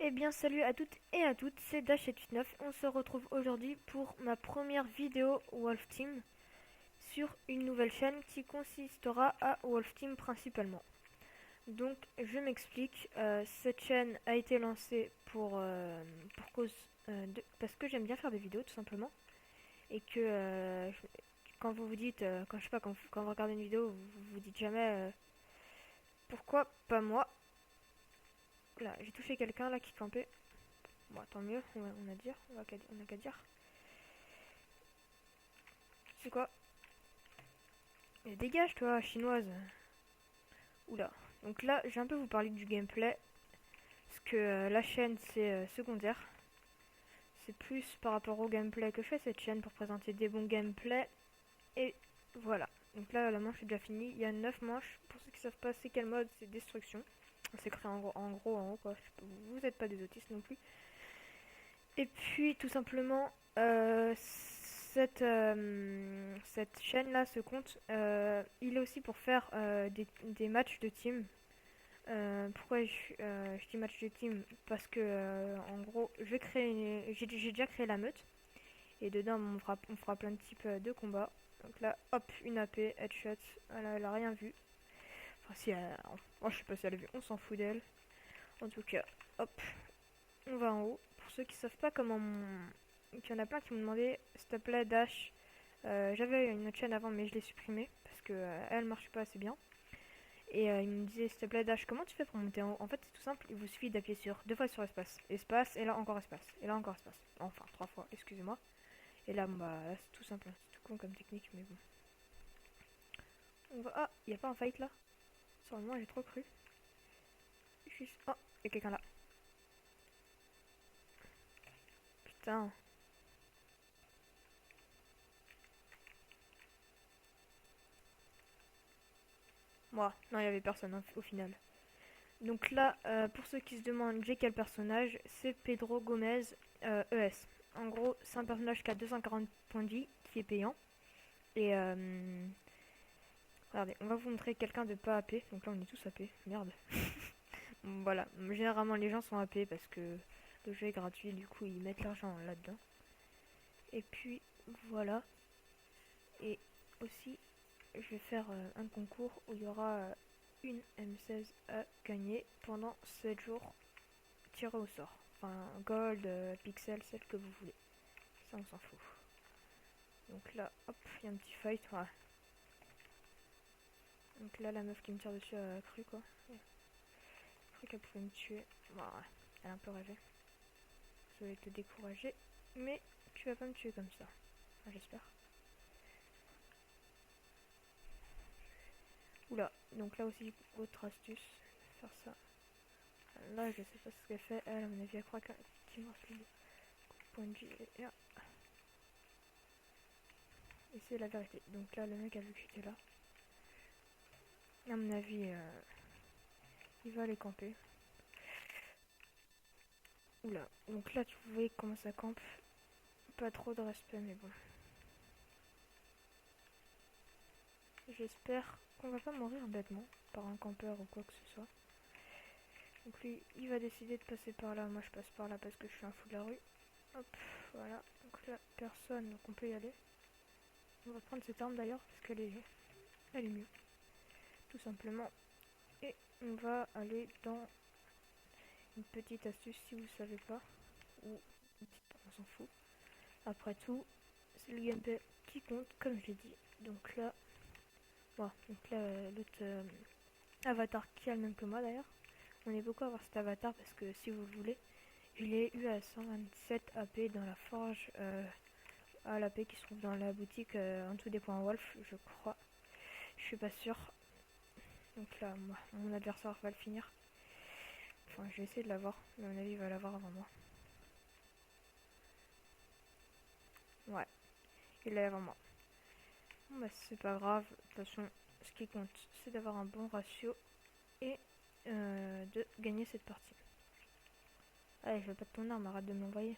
Eh bien salut à toutes et à toutes, c'est Dash789. On se retrouve aujourd'hui pour ma première vidéo Wolf Team sur une nouvelle chaîne qui consistera à Wolf Team principalement. Donc je m'explique, cette chaîne a été lancée pour cause parce que j'aime bien faire des vidéos tout simplement. Et que quand vous vous dites, quand je sais pas, quand vous regardez une vidéo, vous vous dites jamais pourquoi pas moi. Là, j'ai touché quelqu'un là qui campait. Bon, tant mieux, on a dire, on a qu'à dire. C'est quoi? Mais dégage toi, chinoise. Oula. Donc là, je vais un peu vous parler du gameplay. Parce que la chaîne, c'est secondaire. C'est plus par rapport au gameplay que fait cette chaîne pour présenter des bons gameplays. Et voilà. Donc là, la manche est déjà finie. Il y a 9 manches. Pour ceux qui savent pas c'est quel mode, c'est destruction. C'est écrit en haut, quoi. Vous n'êtes pas des autistes non plus. Et puis, tout simplement, cette chaîne-là, ce compte, il est aussi pour faire des matchs de team. Pourquoi je dis match de team? Parce que, en gros, j'ai déjà créé la meute. Et dedans, on fera plein de types de combats. Donc là, hop, une AP, headshot. Elle a rien vu. Enfin, si je sais pas si elle a vu, on s'en fout d'elle. En tout cas, hop, on va en haut. Pour ceux qui savent pas comment il y en a plein qui me demandaient, s'il te plaît, Dash. J'avais une autre chaîne avant, mais je l'ai supprimée parce que elle marche pas assez bien. Et il me disait, s'il te plaît, Dash, comment tu fais pour monter en haut? En fait, c'est tout simple, il vous suffit d'appuyer sur deux fois sur espace. Espace, et là encore espace. Et là encore espace. Enfin, trois fois, excusez-moi. Et là, bon, bah, là, c'est tout simple, hein. C'est tout con comme technique, mais bon. On va. Ah, il y a pas un fight là? Sur le moment, j'ai trop cru. Juste. Oh, il y a quelqu'un là. Putain. Moi, non, il y avait personne hein, au final. Donc là, pour ceux qui se demandent j'ai quel personnage, c'est Pedro Gomez ES. En gros, c'est un personnage qui a 240 points de vie, qui est payant. Et regardez, on va vous montrer quelqu'un de pas AP. Donc là, on est tous AP. Merde. Voilà. Généralement, les gens sont AP parce que le jeu est gratuit. Du coup, ils mettent l'argent là-dedans. Et puis, voilà. Et aussi, je vais faire un concours où il y aura une M16 à gagner pendant 7 jours tiré au sort. Enfin, gold, pixel, celle que vous voulez. Ça, on s'en fout. Donc là, hop, il y a un petit fight. Voilà. Donc là, la meuf qui me tire dessus a cru quoi. Elle a cru qu'elle pouvait me tuer. Voilà. Elle a un peu rêvé. Je vais te décourager. Mais tu vas pas me tuer comme ça. Enfin, j'espère. Oula. Donc là aussi, autre astuce. Faire ça. Là, je sais pas ce qu'elle fait. Elle, à mon avis, elle croit qu'il me reste le point de vie. Et c'est la vérité. Donc là, le mec a vu que j'étais là. À mon avis, il va aller camper. Oula. Donc là, tu voyais comment ça campe. Pas trop de respect, mais bon. J'espère qu'on va pas mourir bêtement par un campeur ou quoi que ce soit. Donc lui, il va décider de passer par là. Moi, je passe par là parce que je suis un fou de la rue. Hop, voilà. Donc là, personne, donc on peut y aller. On va prendre cette arme d'ailleurs parce elle est mieux. Tout simplement. Et on va aller dans une petite astuce si vous savez pas. Ou on s'en fout. Après tout, c'est le gameplay qui compte, comme je l'ai dit. Donc là, bon, donc là, l'autre avatar qui a le même que moi d'ailleurs. On est beaucoup à avoir cet avatar parce que si vous voulez, je l'ai eu à 127 AP dans la forge à l'AP qui se trouve dans la boutique en dessous des points Wolf, je crois. Je suis pas sûr. Donc là, moi, mon adversaire va le finir. Enfin, je vais essayer de l'avoir, mais à mon avis, il va l'avoir avant moi. Ouais, il l'a avant moi. Bon, bah, c'est pas grave. De toute façon, ce qui compte, c'est d'avoir un bon ratio et de gagner cette partie. Allez, je veux pas de ton arme, arrête de m'envoyer.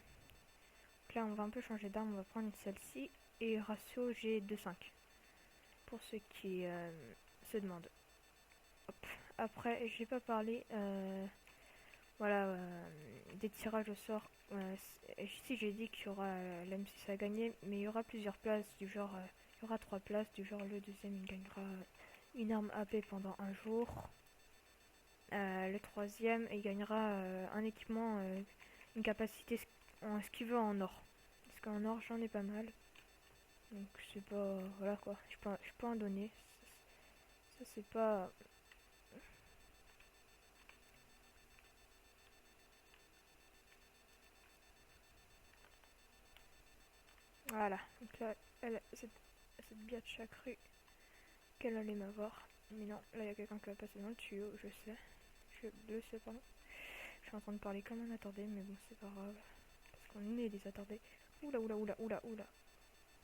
Donc là, on va un peu changer d'arme, on va prendre celle-ci. Et ratio, j'ai 2,5. Pour ceux qui se demandent. Hop. Après, j'ai pas parlé Voilà, des tirages au sort. Si j'ai dit qu'il y aura l'M6 à gagner, mais il y aura plusieurs places, du genre, il y aura 3 places, du genre le deuxième il gagnera une arme AP pendant un jour. Le troisième il gagnera un équipement, une capacité en ce qu'il veut en or. Parce qu'en or j'en ai pas mal. Donc c'est pas... Voilà quoi, je peux en donner. Ça c'est pas... Voilà. Donc là, cette biatch a cru qu'elle allait m'avoir. Mais non, là il y a quelqu'un qui va passer dans le tuyau, je sais. Je le sais, pardon. Je suis en train de parler comme un attardé, mais bon, c'est pas grave. Parce qu'on est des attardés. Oula, oula, oula, oula, oula.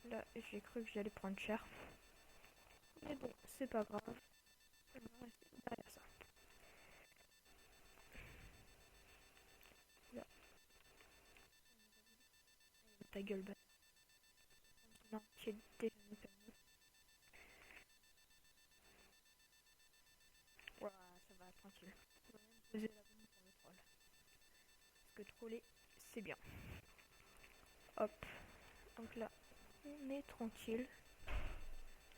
Là, j'ai cru que j'allais prendre cher. Mais bon, c'est pas grave. On va rester derrière ça. Là, ta gueule, bah. Non, j'ai déjà mis perdu. Ouah, ça va, tranquille. On va même poser la bombe pour le troll. Parce que troller, c'est bien. Hop. Donc là, on est tranquille.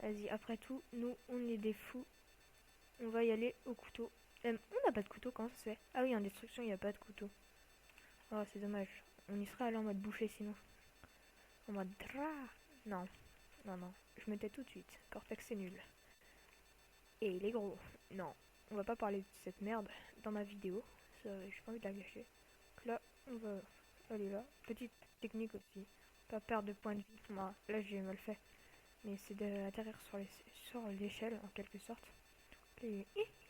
Vas-y, après tout, nous, on est des fous. On va y aller au couteau. On n'a pas de couteau, comment ça se fait? Ah oui, en destruction, il n'y a pas de couteau. Oh, c'est dommage. On y serait allé en mode boucher sinon. En mode dra. Non, non, non. Je me tais tout de suite. Cortex, c'est nul. Et il est gros. Non, on va pas parler de cette merde dans ma vidéo. J'ai pas envie de la gâcher. Donc là, on va aller là. Petite technique aussi. Pas perdre de points de vie. Moi, là, j'ai mal fait. Mais c'est d'atterrir sur l'échelle, en quelque sorte. Et...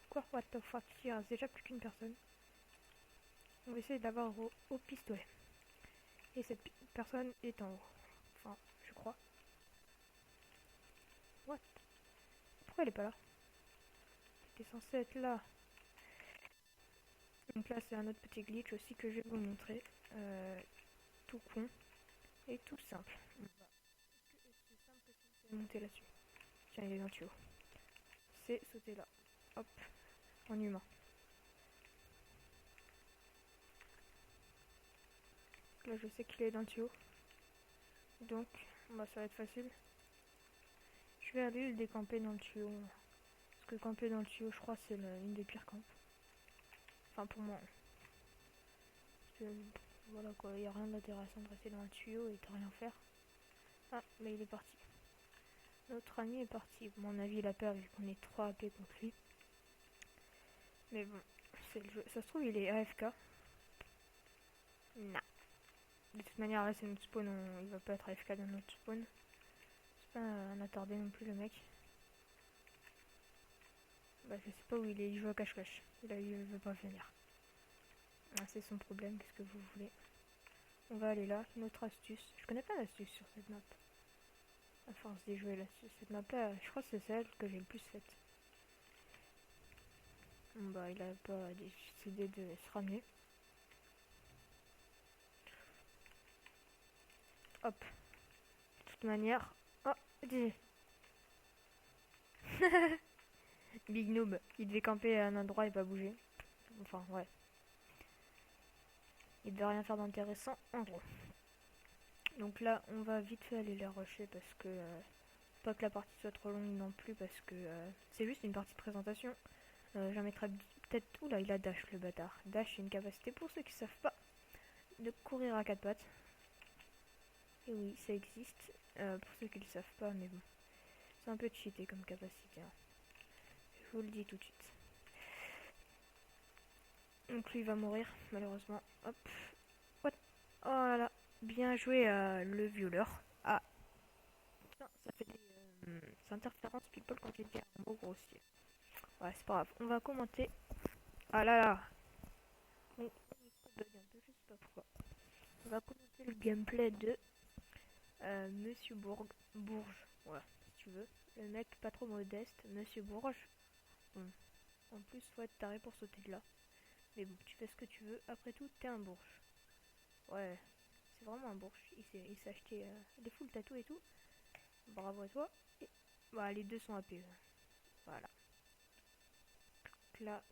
Quoi? What the fuck? Il reste déjà plus qu'une personne. On va essayer d'avoir au pistolet. Et cette personne est en haut. Enfin, je crois. What? Pourquoi elle est pas là? Elle était censée être là. Donc là, c'est un autre petit glitch aussi que je vais vous montrer. Tout con et tout simple. C'est simple que c'est monter là-dessus. Tiens, il est dans le tuyau. C'est sauter là. Hop, en humain. Donc là, je sais qu'il est dans le tuyau. Donc, bah, ça va être facile. Je vais aller le décamper dans le tuyau. Parce que camper dans le tuyau, je crois, c'est une des pires campes. Enfin, pour moi. Parce que, voilà quoi, il n'y a rien d'intéressant de rester dans le tuyau et de rien faire. Ah, mais il est parti. Notre ami est parti. À mon avis, il a peur vu qu'on est 3 AP contre lui. Mais bon, c'est le jeu. Ça se trouve, il est AFK. Non. De toute manière, là, c'est notre spawn. Il va pas être AFK dans notre spawn. C'est pas un attardé non plus, le mec. Bah, je sais pas où il est. Il joue à cache-cache. Il veut pas venir. Ah, c'est son problème. Qu'est-ce que vous voulez? On va aller là. Une autre astuce. Je connais pas d'astuce sur cette map. À force d'y jouer là, cette map là, je crois que c'est celle que j'ai le plus faite. Bon, bah, il a pas décidé de se ramener. Hop. De toute manière. Oh, dis. Big noob. Il devait camper à un endroit et pas bouger. Enfin, ouais. Il devait rien faire d'intéressant, en gros. Donc là, on va vite fait aller les rusher parce que... pas que la partie soit trop longue non plus parce que c'est juste une partie de présentation. J'en mettrai peut-être... Oula, il a dash le bâtard. Dash, c'est une capacité pour ceux qui savent pas de courir à 4 pattes. Et oui, ça existe. Pour ceux qui le savent pas, mais bon. C'est un peu cheaté comme capacité. Hein. Je vous le dis tout de suite. Donc lui il va mourir, malheureusement. Hop. What? Oh là là. Bien joué le violeur. Ah. Putain, ça fait des interférences people quand j'ai dit un mot grossier. Ouais, c'est pas grave. On va commenter. Ah là là. Mon micro bug un peu, je sais pas pourquoi. On va commenter le gameplay de Monsieur Bourges. Ouais, si tu veux. Le mec pas trop modeste, Monsieur Bourges. Bon. En plus, faut être taré pour sauter de là. Mais bon, tu fais ce que tu veux. Après tout, t'es un bourge. Ouais, c'est vraiment un bourge. Il s'est acheté des full tatou et tout. Bravo à toi. Et bah, les deux sont AP. Voilà. Donc là,